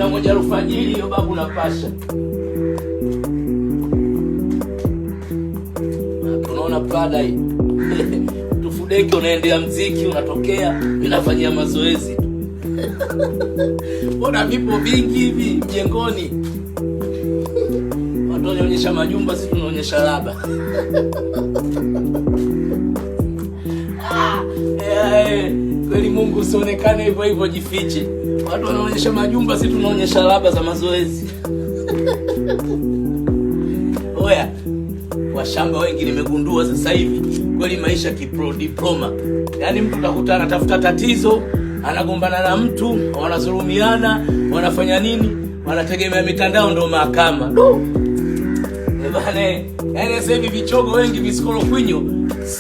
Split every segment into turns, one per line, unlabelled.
11 alfajiri hiyo babu napasha. Tunaona Prada hii. Tufudeki unaendea mziki unatokea, ninafanyia mazoezi. Mbona vipo vingi hivi mjengoni? Watu wanaonyesha majumba, sisi tunaonyesha laba. Kweli Mungu usionekane hivyo hivyo, jifiche. Watu wanaonyesha majumba, sisi tunaonyesha laba za mazoezi. Oya, washamba wengi nimegundua sasa hivi kweli maisha kipro diploma. Yaani mtu utakuta anatafuta tatizo, anagombana na mtu, wanazulumiana, wanafanya nini? Wanategemea mitandao ndio mahakama. Bana, yaani sasa hivi vichogo wengi visikolo kwinyo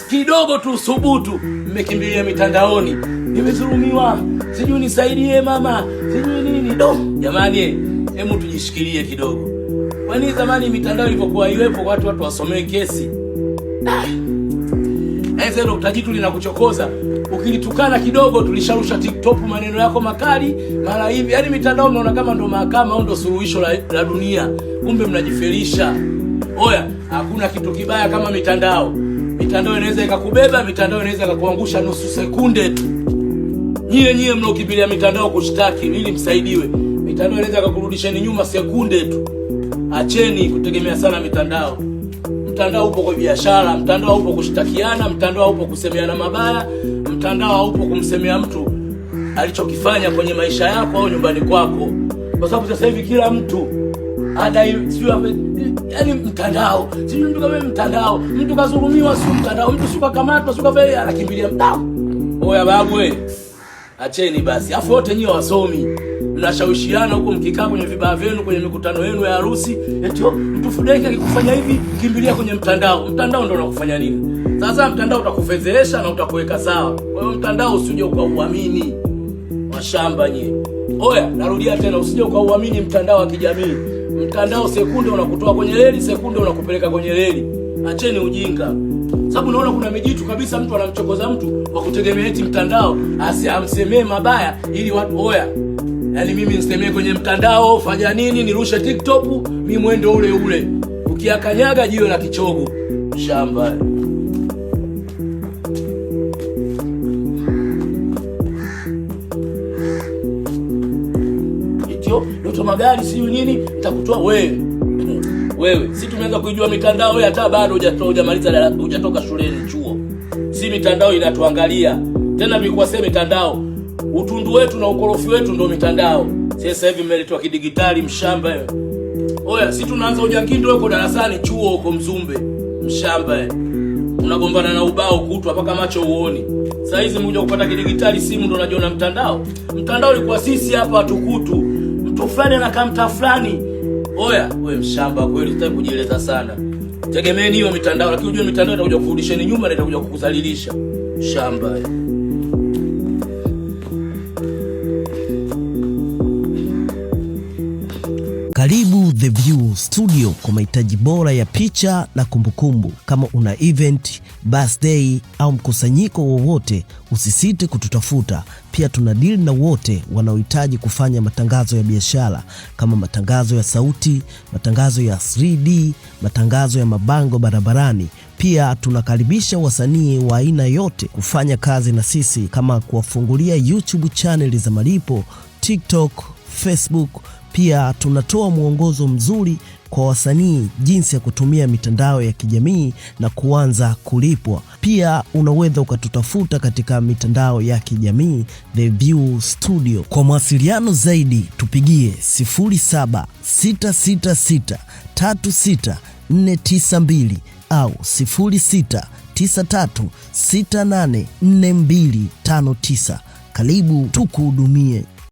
kidogo tu thubutu mmekimbilia mitandaoni. Nimezulumiwa, sijui nisaidie mama, sijui nini. Jamani, hebu tujishikilie kidogo. Kwani zamani mitandao ilipokuwa iwepo watu wasomee kesi. Ndo utajitu linakuchokoza. Ukilitukana kidogo tulisharusha TikTok maneno yako makali mara hivi. Yaani mitandao mnaona kama ndo mahakama au ndo suluhisho la dunia. Kumbe mnajifelisha. Oya, hakuna kitu kibaya kama mitandao. Mitandao inaweza ikakubeba, mitandao inaweza ikakuangusha nusu sekunde tu. Nyie mnaokimbilia mitandao kushtaki ili msaidiwe. Mitandao inaweza ikakurudisheni nyuma sekunde tu. Acheni kutegemea sana mitandao. Mtandao upo kwa biashara, mtandao upo kushtakiana, mtandao upo kusemeana mabaya, mtandao upo kumsemea mtu alichokifanya kwenye maisha yako au nyumbani kwako. Kwa sababu sasa hivi kila mtu yaani mtandao. Sijui mtu kama mtandao, mtu kazulumiwa si mtandao, mtu sio kamatwa sio vile anakimbilia mtandao. Oya babu acheni basi. Afu wote nyinyi wasomi mnashawishiana huko mkikaa kwenye vibaa vyenu, kwenye mikutano yenu ya harusi, eti mtu Fudeki akikufanya hivi kimbilia kwenye mtandao. Mtandao ndio unakufanya nini? Sasa mtandao utakufedhesha na utakuweka sawa. Kwa hiyo mtandao usije ukauamini. Washamba nyie. Oya, narudia tena, usije ukauamini mtandao wa kijamii. Mtandao sekunde unakutoa kwenye reli, sekunde unakupeleka kwenye reli. Acheni ujinga. Sababu naona kuna mijitu kabisa, mtu anamchokoza mtu kwa kutegemea eti mtandao amsemee mabaya ili watu. Oya, yaani mimi nisemee kwenye mtandao fanya nini, nirushe TikTok, mimi mwendo ule. Ukiakanyaga jiwe la kichogo. Shamba. Ndoto magari siyo nini, nitakutoa wewe. Si tumeanza kuijua mitandao, wewe hata bado hujamaliza, hujatoka shuleni chuo. Si mitandao inatuangalia. Tena vilikuwa sema mitandao, utundu wetu na ukorofi wetu ndio mitandao. Sasa hivi mmeletwa kidigitali mshamba. Oya, si tunaanza ujangindo huko darasani chuo huko Mzumbe. Mshamba. Unagombana na ubao kutwa mpaka macho uoni. Sasa hizi mmoja kupata kidigitali simu ndio unajiona mtandao. Mtandao ulikuwa sisi hapa watukutu. Mtu fulani anakaa mtaa fulani. Oya, wewe mshamba kweli, sitaki kujieleza sana. Tegemeeni hiyo mitandao, lakini unajua mitandao itakuja kufundisheni nyuma na itakuja kukuzalilisha. Shamba.
Karibu The View Studio kwa mahitaji bora ya picha na kumbukumbu. Kama una event, birthday au mkusanyiko wowote, usisite kututafuta. Pia tuna deal na wote wanaohitaji kufanya matangazo ya biashara kama matangazo ya sauti, matangazo ya 3D, matangazo ya mabango barabarani. Pia tunakaribisha wasanii wa aina yote kufanya kazi na sisi, kama kuwafungulia YouTube channel za malipo, TikTok, Facebook. Pia tunatoa mwongozo mzuri kwa wasanii jinsi ya kutumia mitandao ya kijamii na kuanza kulipwa. Pia unaweza ukatutafuta katika mitandao ya kijamii The View Studio. Kwa mawasiliano zaidi tupigie 0766636492 au 0693684259. Karibu tukuhudumie.